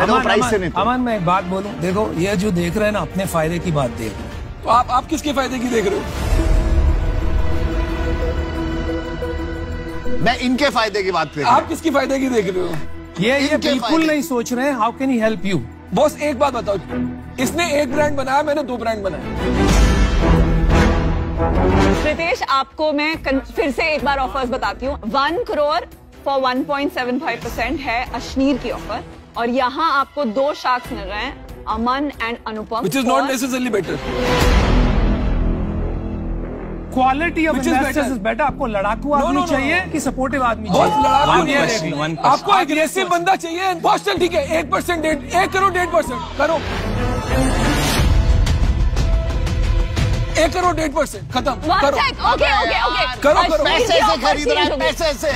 मैंने वो प्राइस से नहीं। अमन मैं एक बात बोलूं, देखो ये जो देख रहे हैं ना अपने फायदे की बात देख रहे हैं। तो आप किसके फायदे की देख रहे हो? मैं इनके फायदे की बात कर रहा हूं। आप किसकी फायदे की देख रहे हो? ये बिल्कुल नहीं सोच रहे हैं how can he help you. Boss एक बात बताओ, इसने एक ब्रांड बनाया, मैंने 2 ब्रांड बनाए। रितेश आपको मैं फिर से एक बार ऑफर्स बताती हूँ। 1 करोड़ फॉर 1.75% है अश्नीर की ऑफर, और यहाँ आपको 2 शार्क्स मिल रहे हैं, Aman and Anupam, which is not necessarily better. Quality of investors is better. आपको लड़ाकू आदमी चाहिए कि सपोर्टिव आदमी चाहिए? आपको एग्रेसिव बंदा चाहिए। बॉस चल ठीक है, 1% 1 करोड़ 1.5% करो। 1 करोड़ 1.5% खत्म करो। ओके ओके ओके करो पैसे से खरीद रहा है, पैसे से।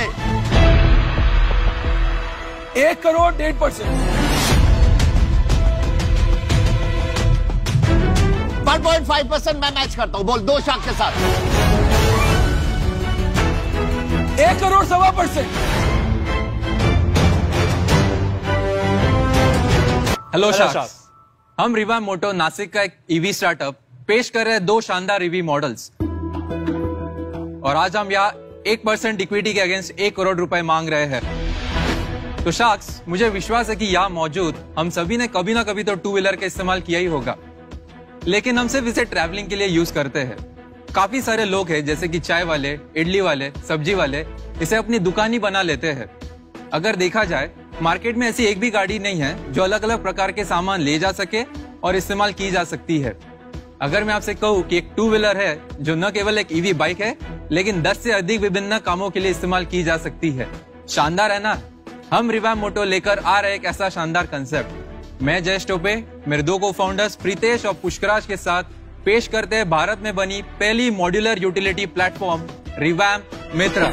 1 करोड़ 1.5%। 1.5% मैं मैच करता हूँ। बोल 2 शाख के साथ। 1 करोड़ 1.25%। हेलो शार्क्स, हम रिवा मोटो नासिक का एक ईवी स्टार्टअप पेश कर रहे हैं 2 शानदार ईवी मॉडल्स, और आज हम यहाँ 1% इक्विटी के अगेंस्ट 1 करोड़ रुपए मांग रहे हैं। तो शार्क्स, मुझे विश्वास है कि यहाँ मौजूद हम सभी ने कभी ना कभी तो 2 व्हीलर का इस्तेमाल किया ही होगा, लेकिन हम सिर्फ इसे ट्रैवलिंग के लिए यूज करते हैं। काफी सारे लोग हैं जैसे कि चाय वाले, इडली वाले, सब्जी वाले, इसे अपनी दुकान ही बना लेते हैं। अगर देखा जाए मार्केट में ऐसी एक भी गाड़ी नहीं है जो अलग अलग प्रकार के सामान ले जा सके और इस्तेमाल की जा सकती है। अगर मैं आपसे कहूँ कि एक 2 व्हीलर है जो न केवल एक ईवी बाइक है, लेकिन 10 से अधिक विभिन्न कामों के लिए इस्तेमाल की जा सकती है। शानदार है ना? हम रिवा मोटो लेकर आ रहे एक ऐसा शानदार कंसेप्ट। मैं जयेश टोपे, मेरे 2 को-फाउंडर्स प्रीतेश और पुष्कराज के साथ पेश करते हैं भारत में बनी पहली मॉड्यूलर यूटिलिटी प्लेटफॉर्म रिवैम्प मित्रा।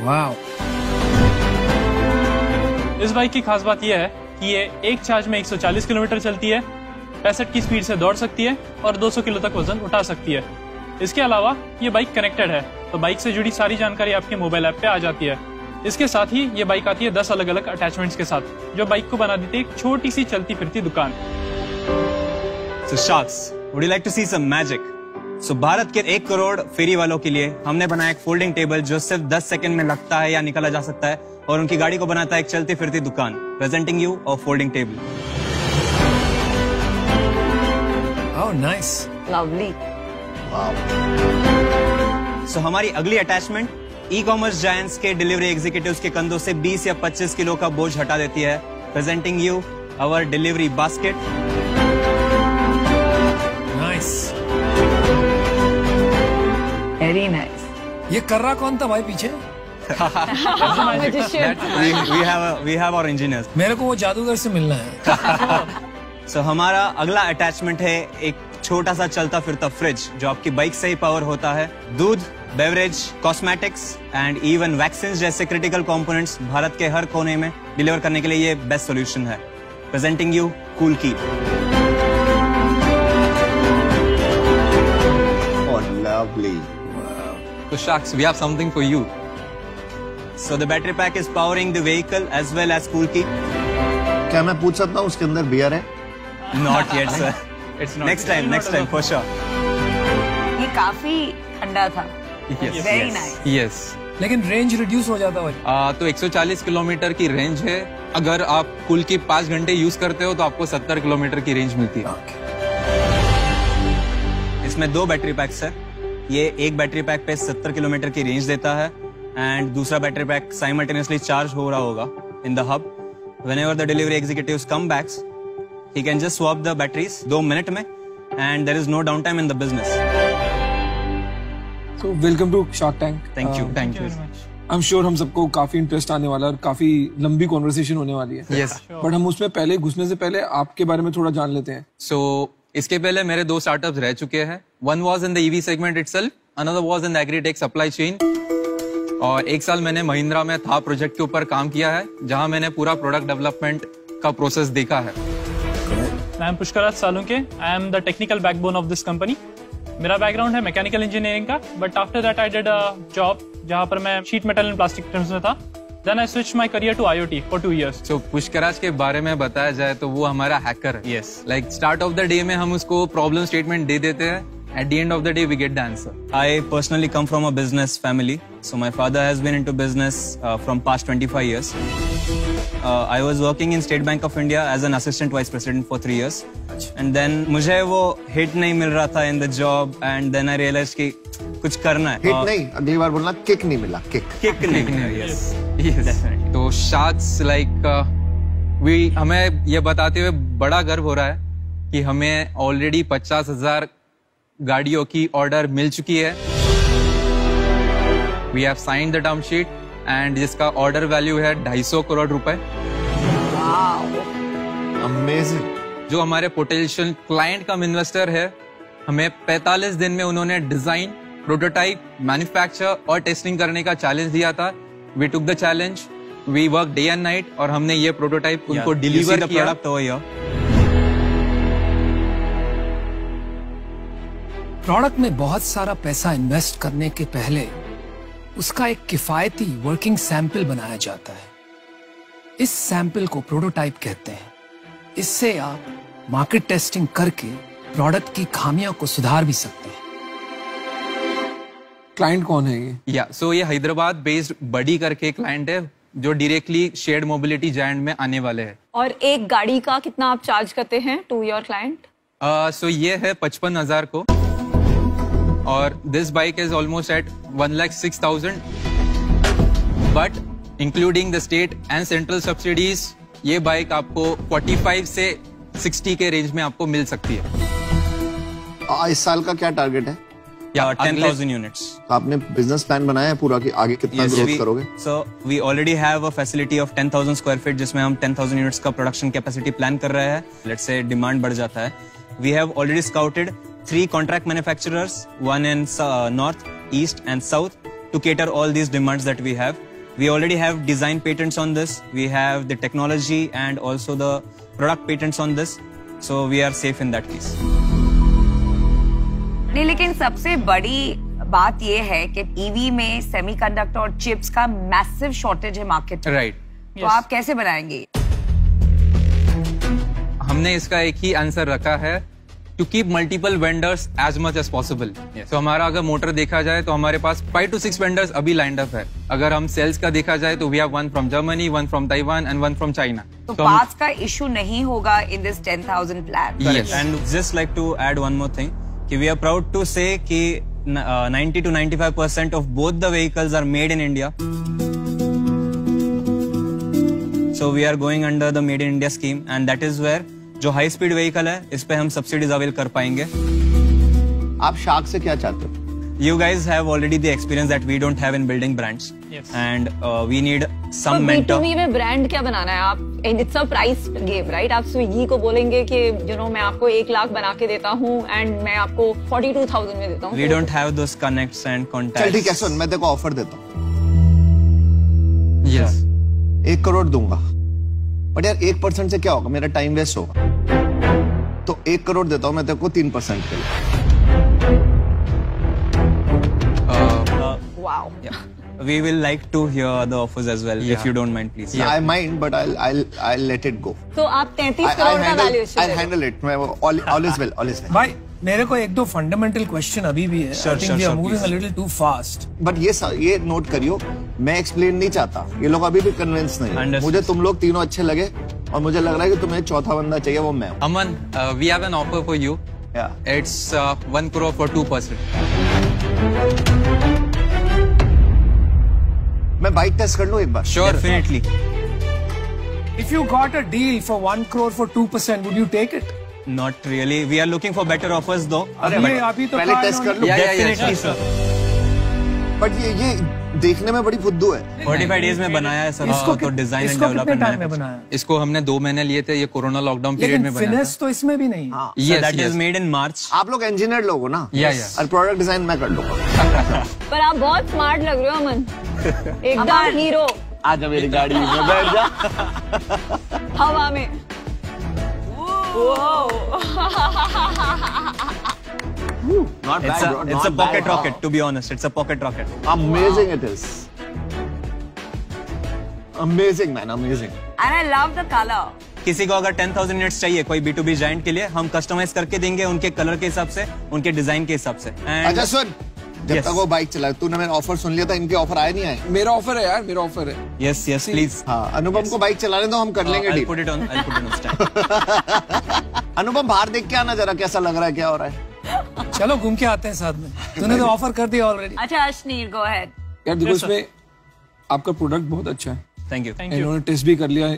वाओ। इस बाइक की खास बात यह है कि ये एक चार्ज में 140 किलोमीटर चलती है, 65 की स्पीड से दौड़ सकती है और 200 किलो तक वजन उठा सकती है। इसके अलावा ये बाइक कनेक्टेड है, तो बाइक से जुड़ी सारी जानकारी आपके मोबाइल ऐप पे आ जाती है। इसके साथ ही ये बाइक आती है 10 अलग अलग अटैचमेंट्स के साथ, जो बाइक को बना देती है एक छोटी सी चलती फिरती दुकान। So sharks, would you like to see some magic? So Bharat के 1 करोड़ फेरी वालों के लिए हमने बनाया एक फोल्डिंग टेबल जो सिर्फ 10 सेकंड में लगता है या निकाला जा सकता है, और उनकी गाड़ी को बनाता है एक चलती फिरती दुकान। Presenting you a folding table. Oh, nice. Lovely. So हमारी अगली अटैचमेंट ई कॉमर्स जायंट्स के डिलीवरी एग्जीक्यूटिव्स के कंधों से 20 या 25 किलो का बोझ हटा देती है। Presenting you our delivery basket. Nice. Very nice. ये कर रहा कौन था भाई पीछे? we have our engineers. मेरे को वो जादूगर से मिलना है। So हमारा अगला अटैचमेंट है एक छोटा सा चलता फिरता फ्रिज जो आपकी बाइक से ही पावर होता है। दूध, beverage, cosmetics and even vaccine जैसे क्रिटिकल कंपोनेंट्स भारत के हर कोने में डिलीवर करने के लिए ये बेस्ट सॉल्यूशन है। प्रेजेंटिंग यू कूल की। Lovely. So sharks, we have something for you. So the battery pack is powering the vehicle as well as cool key. क्या मैं पूछ सकता हूँ उसके अंदर बियर है? Not yet, sir. It's not. Next time for sure. ये काफी ठंडा था। Yes. Very nice. Yes. लेकिन रेंज रिड्यूस हो जाता है। तो 140 किलोमीटर की रेंज है। अगर आप कुल की 5 घंटे यूज करते हो तो आपको 70 किलोमीटर की रेंज मिलती है। इसमें 2 बैटरी पैक्स है। ये एक बैटरी पैक पे 70 किलोमीटर की रेंज देता है, एंड दूसरा बैटरी पैक साइमल्टेनियसली चार्ज हो रहा होगा in the hub. Whenever the delivery executives come back, he can just swap the batteries 2 minute में, and there is no downtime in the business. So welcome to Shark Tank. Thank you. Thank you. I'm sure हम सबको काफी interest आने वाला है और काफी लंबी कॉन्वर्सेशन होने वाली है। Yes. बट हम उसमें पहले घुसने से पहले आपके बारे में थोड़ा जान लेते हैं। So इसके पहले मेरे 2 स्टार्टअप्स रह चुके हैं। One was in the EV segment itself, another was in the agri-tech supply chain. और 1 साल मैंने महिंद्रा में था प्रोजेक्ट के ऊपर काम किया है, जहां मैंने पूरा प्रोडक्ट डेवलपमेंट का प्रोसेस देखा है। I am Pushkaraj Salunke, I am the technical backbone of this company. मेरा बैकग्राउंड है मैकेनिकल इंजीनियरिंग का, but after that I did a job जहाँ पर मैं sheet metal and plastic films में था. Then I switched my career to IoT for 2 years. So Pushkaraj के बारे में बताया जाए तो वो हमारा हैकर है. Yes. Like start of the day में हम उसको प्रॉब्लम स्टेटमेंट दे देते हैं. At the end of the day, we get the answer. I personally come from a business family. So my father has been into business from past 25 years. I was working in State Bank of India as an assistant vice president for 3 years. And then मुझे वो hit नहीं मिल रहा था in the job. And then I realized कि कुछ करना है. Hit नहीं, अगली बार बोलना किक नहीं मिला. Kick नहीं मिला. Yes. Yes. Definitely. तो Sharks like हमें ये बताते हुए बड़ा गर्व हो रहा है कि हमें ऑलरेडी 50,000 गाड़ियों की ऑर्डर मिल चुकी है. We have signed the term sheet and जिसका ऑर्डर वैल्यू है 250 करोड़ रुपए. अमेजिंग. जो हमारे पोटेंशियल क्लाइंट कम इन्वेस्टर है, हमें 45 दिन में उन्होंने डिजाइन, प्रोटोटाइप, मैन्युफैक्चर और टेस्टिंग करने का चैलेंज दिया था. We took the challenge, we work day and night और हमने ये प्रोटोटाइप उनको डिलीवर किया. Product over here. प्रोडक्ट में बहुत सारा पैसा इन्वेस्ट करने के पहले उसका एक किफायती वर्किंग सैंपल बनाया जाता है. इस सैंपल को प्रोटोटाइप कहते हैं. इससे आप मार्केट टेस्टिंग करके प्रोडक्ट की खामियों को सुधार भी सकते हैं. क्लाइंट कौन है ये? सो ये हैदराबाद बेस्ड बडी करके क्लाइंट है जो डायरेक्टली शेयर्ड मोबिलिटी जायंट में आने वाले हैं. और एक गाड़ी का कितना आप चार्ज करते हैं टू योर क्लाइंट? सो ये है 55,000 को और this bike is almost at 1,06,000 but including the state and central subsidies ये बाइक आपको 45 से 60 के रेंज में आपको मिल सकती है. इस साल का क्या टारगेट है? 10,000 units. आपने बिजनेस प्लान बनाया है पूरा कि आगे कितना ग्रोथ करोगे? So we already have a facility of 10,000 square feet जिसमें हम 10,000 units का production capacity plan कर रहे हैं. Let's say demand बढ़ जाता है. We have already scouted 3 contract manufacturers, one in north, east and south to cater all these demands that we have. We already have design patents on this. We have the technology and also the product patents on this. So we are safe in that case. नहीं, लेकिन सबसे बड़ी बात ये है कि EV में semiconductor और चिप्स का मैसिव शॉर्टेज है मार्केट में. राइट. तो आप कैसे बनाएंगे? हमने इसका एक ही आंसर रखा है to keep multiple vendors as much as possible. तो हमारा अगर मोटर देखा जाए तो हमारे पास 5 to 6 वेंडर्स अभी लाइंड अप है. अगर हम सेल्स का देखा जाए तो we have 1 from Germany, 1 from Taiwan and 1 from China. तो पार्ट्स का इशू नहीं होगा in this 10,000 plan. Yes. And just like to add one more thing, कि we are proud to say कि 90 to 95% of both the vehicles are made in India. So we are going under the Made in India scheme and that is where जो high speed vehicle है इस पे हम subsidies avail कर पाएंगे. आप shark से क्या चाहते हो? You guys have already the experience that we don't have in building brands. Yes. And we need some तो mentor. B2B में ब्रांड क्या बनाना है आप? It's a price game, right? आप स्विगी को बोलेंगे कि मैं आपको 1 लाख बना के देता हूँ एंड मैं आपको 42,000 में देता हूँ. We don't have those connects and contacts. चल ठीक है, सुन मैं तेरे को ऑफर देता हूँ. यस. 1 करोड़ दूंगा बट यार 1% से क्या होगा? मेरा टाइम वेस्ट होगा. तो 1 करोड़ देता हूँ मैं तेरे को 3% के लिए. Wow. We will like to hear the offers as well, if you don't mind, please. I mind, but I'll let it go. तो आप 33 करोड़ का valuation I'll handle it. All is well. भाई मेरे को 1-2 फंडामेंटल क्वेश्चन अभी भी है. I think we are moving a little too fast. But ये नोट करियो, मैं एक्सप्लेन नहीं चाहता. ये लोग अभी भी कन्विंस नहीं है. मुझे तुम लोग तीनों अच्छे लगे और मुझे लग रहा है कि तुम्हें चौथा बंदा चाहिए, वो मैं हूं. अमन, we have an offer for you. Yeah. It's 1 crore for 2%. मैं बाइक टेस्ट कर लूं एक बार? Sure. Definitely. If you got a deal for 1 crore for 2%, would you take it? Not really. We are looking for better offers though. अभी तो पहले test कर लूं. Definitely, sir. But ये देखने में बड़ी फुद्दू है. 45 days में बनाया है सर. इसको तो डिजाइन एंड कितने डेवलपमेंट टाइम में बनाया? इसको हमने 2 महीने लिए थे. ये कोरोना लॉकडाउन पीरियड में लेकिन बनाया फिनिश तो इसमें भी नहीं. हाँ. Yes, that yes. is made in March. आप लोग इंजीनियर लोग हो ना? Yeah. और प्रोडक्ट डिजाइन मैं कर लूंगा. पर आप बहुत स्मार्ट लग रहे हो अमन. एकदम हीरो. आजा मेरी गाड़ी में बैठ जा. हवा में. Not bad, bro. It's a pocket rocket, to be honest. It's a pocket rocket. Amazing it is. Amazing, man. Amazing. And I love the color. किसी को अगर 10,000 यूनिट्स चाहिए कोई B2B जायंट के लिए, हम कस्टमाइज करके देंगे उनके कलर के हिसाब से, उनके डिजाइन के हिसाब से। अच्छा सुन, जब तक वो बाइक चला, तूने मेरा ऑफर सुन लिया था, इनके ऑफर आए नहीं आए? मेरा ऑफर है यार, मेरा ऑफर है। Yes, please. हाँ, अनुपम को बाइक चलाने दो, हम कर लेंगे deal. I'll put it on stand. अनुपम बाहर देख के आना जरा, कैसा लग रहा है, क्या हो रहा है? चलो घूम के आते हैं साथ में। तूने तो ऑफर कर दिया ऑलरेडी। अच्छा अश्नीर, गो अहेड। यार देखो, इसमें आपका प्रोडक्ट बहुत अच्छा है। Thank you. इन्होंने टेस्ट भी कर लिया,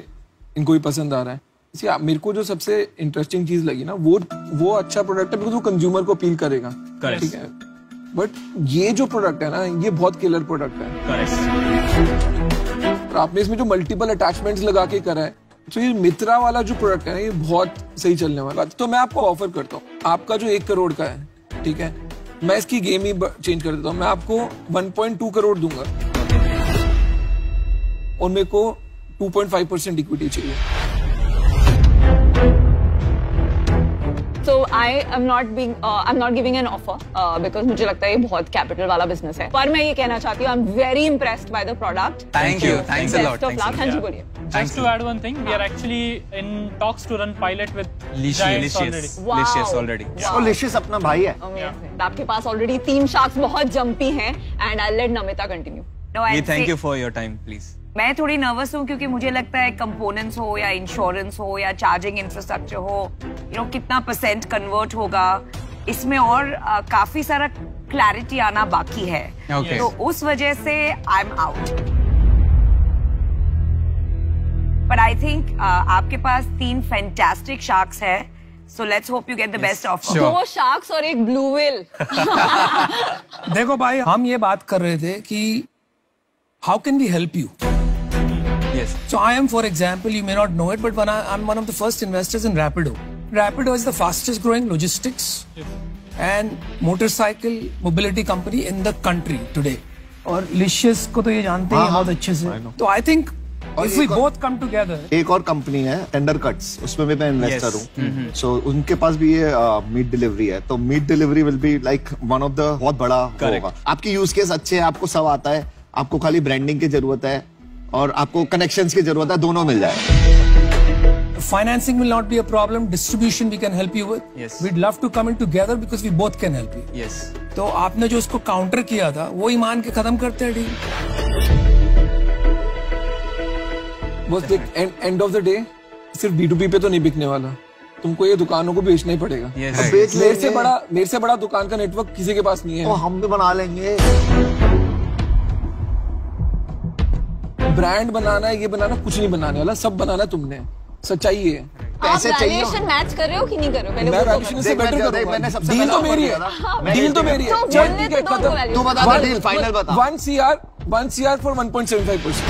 इनको भी पसंद आ रहा है। इसलिए मेरे को जो सबसे इंटरेस्टिंग चीज लगी ना, वो अच्छा प्रोडक्ट है बिकॉज वो कंज्यूमर को अपील करेगा। ठीक है, बट ये जो प्रोडक्ट है ना, ये बहुत किलर प्रोडक्ट है। और आपने इसमें जो मल्टीपल अटैचमेंट्स लगा के करा है, तो ये मित्रा वाला जो प्रोडक्ट है ना, ये बहुत सही चलने वाला। तो मैं आपको ऑफर करता हूँ, आपका जो 1 करोड़ का है, ठीक है, मैं इसकी गेम ही चेंज कर देता हूँ। मैं आपको 1.2 करोड़ दूंगा और मेरे को 2.5% इक्विटी चाहिए। So I'm not giving an offer because मुझे लगता है ये बहुत कैपिटल वाला बिजनेस है। पर मैं ये कहना चाहती हूँ, I'm very impressed by the product. Thank you. Thanks a lot. हाँ जी, बोलिए। Just to add one thing, we are actually in talks to run pilot with Giants already. Licious already. और लिशियस अपना भाई है। Amazing. आपके पास already 3 sharks बहुत jumpy हैं, and I'll let Namita continue. We thank you for your time, please. मैं थोड़ी nervous हूँ क्योंकि मुझे लगता है कंपोनेंट्स हो या इंश्योरेंस हो या चार्जिंग इंफ्रास्ट्रक्चर हो, कितना % कन्वर्ट होगा, इसमें और काफी सारा क्लैरिटी आना बाकी है। Okay. तो उस वजह से I am out. But I think आपके पास 3 फैंटास्टिक शार्क्स है, so let's hope you get the best offer. 2 sharks और 1 ब्लू व्हेल। देखो भाई, हम ये बात कर रहे थे कि how can we help you? Yes. So I am, for example, you may not know it, but I'm one of the first investors in Rapido. Rapido is the fastest growing logistics and motorcycle mobility company in the country today. और Licious को तो ये जानते हैं बहुत अच्छे से। तो I think if we both come together. एक और कंपनी है टेंडर कट्स, उसमें भी मैं इन्वेस्टर हूँ। सो उनके पास भी ये मीट डिलीवरी है, तो meat delivery will be like one of the बहुत बड़ा होगा। आपकी यूज केस अच्छे है, आपको सब आता है, आपको खाली ब्रांडिंग की जरूरत है और आपको कनेक्शंस की जरूरत है, दोनों मिल जाए। Financing will not be a problem. Distribution we can help you with. Yes. We'd love to come in together because we both can help you. Yes. तो आपने जो उसको काउंटर किया था, वो ईमान के खत्म करते हैं डील। बस देख, एंड ऑफ द डे सिर्फ B2B पे तो नहीं बिकने वाला, तुमको ये दुकानों को बेचना ही पड़ेगा। Yes. मेरे से बड़ा दुकान का नेटवर्क किसी के पास नहीं है। तो हम भी बना लेंगे। ब्रांड बनाना है, ये बनाना, कुछ नहीं बनाने वाला, सब बनाना तुमने। सच्चाई ये है। आप वैल्यूएशन मैच कर रहे हो कि नहीं कर रहे हो? पहले मैं वैल्यूएशन से बेटर करूंगा। डील तो मेरी है, डील तो मेरी है। तू बता दे डील, फाइनल बता। 1 CR for 1.75%।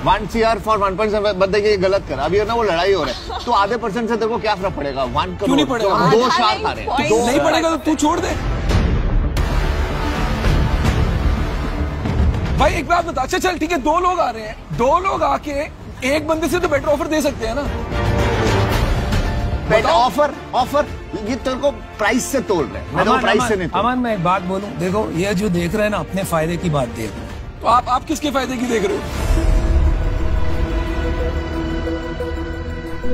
1 CR for 1.7, बंदे ये गलत कर, अभी ना वो लड़ाई हो रहा है, तो आधे % से तेरे को क्या फर्क पड़ेगा? 1 करोड़ क्यों नहीं पड़ेगा? 2 शार्क आ रहे हैं, नहीं पड़ेगा तो तू छोड़ दे भाई। एक बात बता, अच्छा चल ठीक है, 2 लोग आ रहे हैं, 2 लोग आके एक बंदे से तो बेटर ऑफर दे सकते हैं ना। बेटर ऑफर ये तेरे को प्राइस से तोड़ रहे हैं, मैं तो प्राइस से नहीं तोड़। अमन, मैं एक बात बोलूं, देखो ये जो देख रहे हैं ना, अपने फायदे की बात देख रहे हैं। तो आप किसके फायदे की देख रहे हो?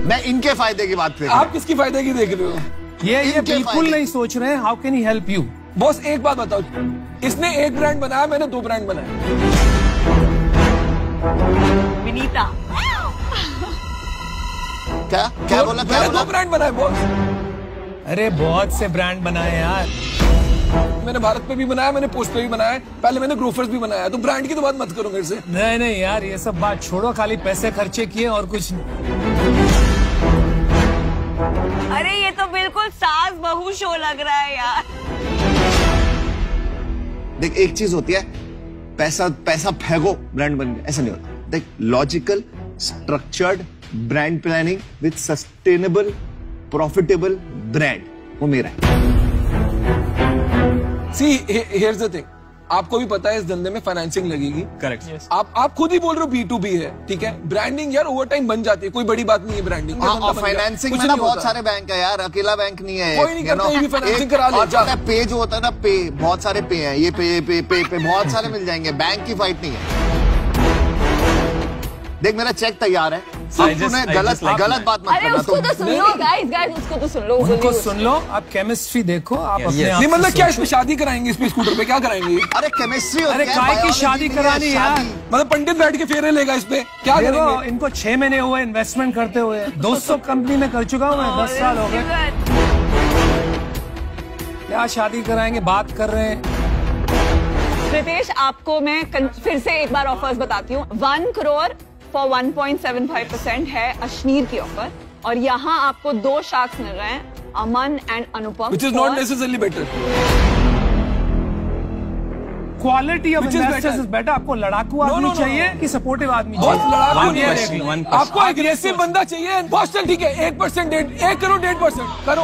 मैं इनके फायदे की बात कर रहा हूं। आप किसकी फायदे की देख रहे हो? ये बिल्कुल नहीं सोच रहे हैं how can he help you. Boss एक बात बताओ, इसने 1 ब्रांड बनाया, मैंने 2 ब्रांड बनाए। विनीता क्या बोला? मैंने 2 ब्रांड बनाए बॉस। अरे बहुत से ब्रांड बनाए यार, मैंने भारत पे भी बनाया, मैंने पोस्ट पे भी बनाया, पहले मैंने ग्रोफर्स भी बनाया। तो ब्रांड की तो बात मत करो मेरे से। नहीं यार, ये सब बात छोड़ो, खाली पैसे खर्चे किए और कुछ नहीं। अरे ये तो बिल्कुल सास बहू शो लग रहा है यार। देख, एक चीज होती है, पैसा फेंको ब्रांड बन गया, ऐसा नहीं होता। देख, logical structured brand planning with sustainable profitable brand, वो मेरा है। See, here's the thing. आपको भी पता है इस धंधे में फाइनेंसिंग लगेगी। करेक्ट। आप खुद ही बोल रहे हो B2B है, ठीक है। ब्रांडिंग यार ओवर टाइम बन जाती है, कोई बड़ी बात नहीं है ब्रांडिंग। फाइनेंसिंग में ना बहुत सारे बैंक है यार, अकेला बैंक नहीं है। कोई नहीं करता, ये भी फाइनेंसिंग करा ले। और पे जो होता है ना, पे बहुत सारे पे हैं, ये पे बहुत सारे मिल जाएंगे। बैंक की फाइट नहीं है। देख मेरा चेक तैयार है, तूने गलत बात मत अरे करना। उसको तो सुन लो गाइस, उसको तो सुन लो, उनको सुन लो। आप केमिस्ट्री देखो, आप अपने आप नहीं मतलब से क्या सोचो। इसमें शादी कराएंगे, इसमें स्कूटर पे क्या कराएंगे? अरे केमिस्ट्री अरे काय की शादी करानी यार? मतलब पंडित बैठ के फेरे लेगा इस पे, क्या देखो करेंगे? इनको 6 महीने हुए इन्वेस्टमेंट करते हुए। 200 कंपनी में कर चुका हूँ मैं, 10 साल हो गए। क्या शादी कराएंगे, बात कर रहे हैं। प्रीतेश, आपको मैं फिर से एक बार ऑफर्स बताती हूँ। 1 करोड़ फॉर 1.75% है अश्नीर की ऑफर, और यहाँ आपको 2 शार्क्स मिल रहे हैं, Aman and Anupam. Which is not necessarily better. Quality of Which is investors better? Is better. आपको लड़ाकू आदमी चाहिए कि सपोर्टिव आदमी बहुत चाहिए? लड़ाकू One नहीं है। question, one आपको एग्रेसिव बंदा चाहिए। बॉस्टन ठीक है, 1% 1 करोड़ 1.5% करो।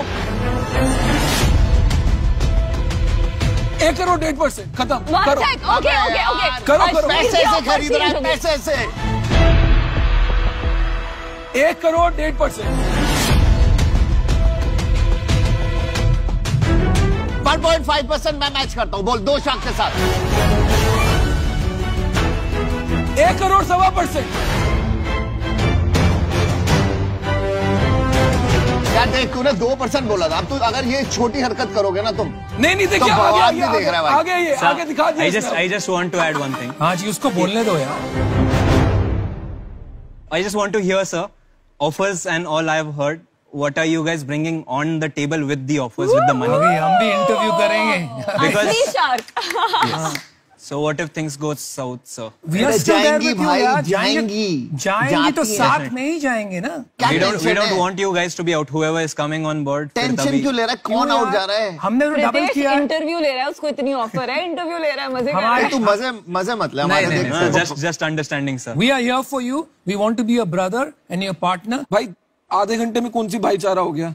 1 करोड़ 1.5% खत्म करो। ओके करो। पैसे से खरीद रहा है, पैसे से। 1 करोड़ 1.5%। 1.5% मैं मैच करता हूँ, बोल 2 शार्क के साथ। 1 करोड़ 1.25%। यार देख, तूने 2% बोला था। अब तू अगर ये छोटी हरकत करोगे ना तुम, नहीं देखिए, तो भगवान भी देख रहा है भाई। आगे ये आगे दिखा दिया। I just want to add one thing. हाँ जी, उसको बोलने दो यार। I just want to hear, sir, offers and all I have heard. What are you guys bringing on the table with the offers, with the money? अभी हम भी interview करेंगे। Because shark. so what if things go south, sir? We are still there with you, यार। जाएंगी जाएंगी तो जाती साथ हैं। में ही जाएंगे ना। क्या We tension don't है? want you guys to be out. Whoever is coming on board. फिर टेंशन तभी- क्यों ले रहा है? कौन क्यों आउट यार? जा रहा है? हमने तो डबल प्रीतेश किया है। इंटरव्यू ले रहा है, उसको इतनी ऑफर है, इंटरव्यू ले रहा है, मजे कर रहा हमारे- है। तू मजे मत ले हमारे। नहीं, देख, No, just understanding, sir. We are here for you. We want to be your brother and your partner. भाई आधे घंटे में कौन सी भाईचारा हो गया?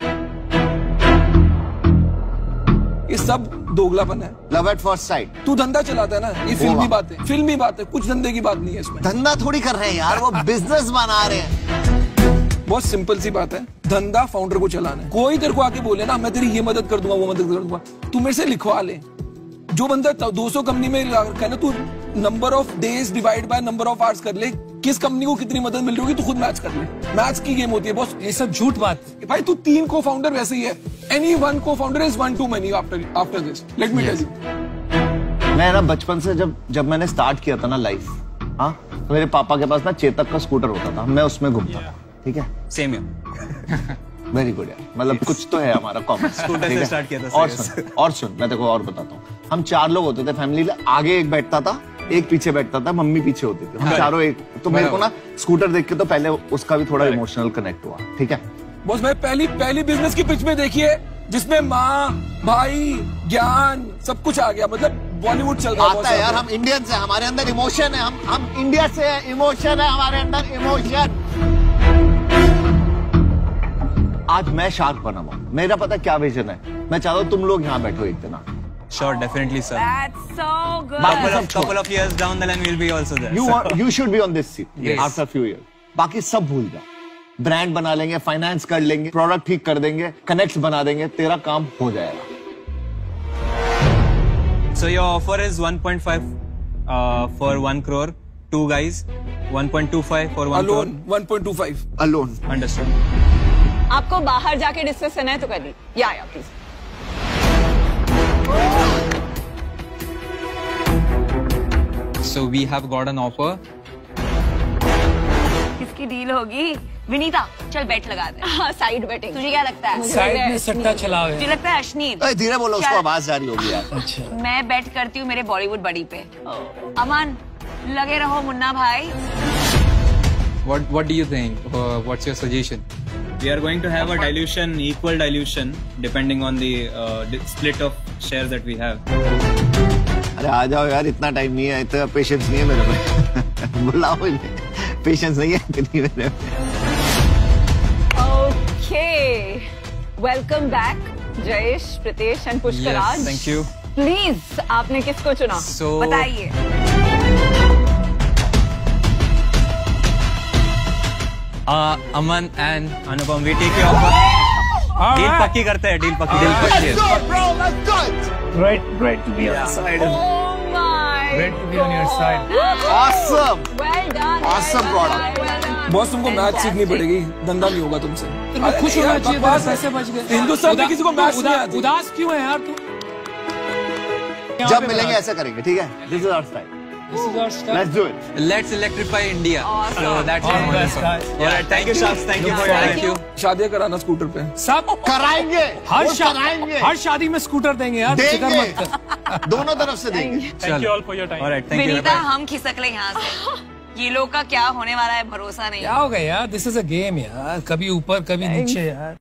ये सब दोगलापन है। Love at first sight. तू धंधा चलाता है ना, ये फिल्मी बात है, कुछ धंधे की बात नहीं है इसमें। धंधा थोड़ी कर रहे हैं यार, वो बिजनेस बना रहे हैं। बहुत सिंपल सी बात है, धंधा फाउंडर को चलाना है। कोई तेरे को आके बोले ना मैं तेरी ये मदद कर दूंगा, वो मदद कर दूंगा, तू मेरे से लिखवा ले। जो बंदा 200 कंपनी में कहना, तू number of days divide by number of hours कर ले, किस कंपनी को कितनी मदद मिल रही होगी, तू खुद मैच कर ले। मैच की गेम होती है बॉस, ये सब झूठ बात। भाई तू 3 को फाउंडर वैसे ही है। एनी वन को founder is one to money after this, let me tell you. मैं ना बचपन से जब मैंने स्टार्ट किया था ना लाइफ, हाँ, तो मेरे पापा के पास ना चेतक का स्कूटर होता था, मैं उसमें घूमता था। ठीक है, Same here. वेरी गुड यार, मतलब कुछ तो है हमारा कॉमन। स्कूटर से स्टार्ट किया था। और सुन मैं तेरे को और बताता हूँ। हम 4 लोग होते थे फैमिली में, आगे एक बैठता था, एक पीछे बैठता था, मम्मी पीछे होती थी, हम चारों एक। तो मेरे को ना स्कूटर देख के तो पहले उसका भी थोड़ा इमोशनल कनेक्ट हुआ। ठीक है बॉस, मैं पहली बिजनेस की पिच में देखिए जिसमें माँ भाई ज्ञान सब कुछ आ गया, मतलब बॉलीवुड चल रहा आता है यार। हम इंडियंस हैं, हमारे अंदर इमोशन है, हम इंडिया से है, इमोशन है हमारे अंदर, इमोशन। आज मैं शार्क बना हुआ, मेरा पता क्या विजन है, मैं चाहता हूँ तुम लोग यहाँ बैठो एक दिन। Sure, definitely, sir. That's so good. Couple of years down the line, we'll be also there. You should be on this seat Yes. after a few years. बाकी सब भूल जाओ, ब्रांड बना लेंगे, फाइनेंस कर लेंगे, प्रोडक्ट ठीक कर देंगे, कनेक्ट बना देंगे, तेरा काम हो जाएगा। So your offer is 1.5 for 1 crore, 2 guys, 1.25 for 1 crore. Alone 1.25 Alone. Understood. आपको बाहर जाके डिस्कस करना है तो करिए। या please. So we have got an offer. किसकी डील होगी? विनीता, चल बैठ लगा दे। हाँ, साइड बैटिंग। तुझे क्या लगता है? साइड में सट्टा चलाओ मुझे यार। लगता है अश्नीर। अरे धीरे बोलो, उसको क्या? आवाज जा रही होगी यार। अच्छा, मैं बेट करती हूँ मेरे बॉलीवुड बड़ी पे। अमन, लगे रहो मुन्ना भाई। What do you think? What's your suggestion? We are going to have a dilution, equal dilution, depending on the split of shares that we have. अरे आ जाओ यार, इतना टाइम नहीं है, इतना पेशेंस नहीं है मेरे में। बुलाओ इन्हें, पेशेंस नहीं है इतनी मेरे में। Okay, welcome back Jayesh, Pritesh and Pushkaraj. Yes, thank you. Please आपने किसको चुना? So बताइए। Aman and Anupam, we take your offer. Deal पक्की करते हैं, डील पक्की Let's do it, bro. Let's do it. Great to be on your side. Oh my Great to be on your side. Awesome. Well done. Awesome product. Well done. Boss तुमको math सीखनी पड़ेगी, धंधा नहीं होगा तुमसे। तुमको खुश होना चाहिए, बकवास है। पैसे बच गए। हिंदुस्तान में किसी को मैथ नहीं आती। उदास क्यों है यार तू? जब मिलेंगे ऐसा करेंगे, ठीक है? This is our style. This is our style. Let's do it. let's electrify India. So that's All the our best, motto. guys. Yeah, thank you, Shams. Thank you for your Thank time. you. शादियां कराना scooter पे। सब कराएंगे। कराएंगे। हर शादी में scooter देंगे यार, फिक्र देंगे। मत कर। दोनों तरफ से देंगे। Thank you all for your time. Alright, thank you. Vinita, हम खिसक ले यहाँ से। ये लोग का क्या होने वाला है भरोसा नहीं। क्या हो गया यार, दिस इज अ गेम यार, कभी ऊपर कभी नीचे यार।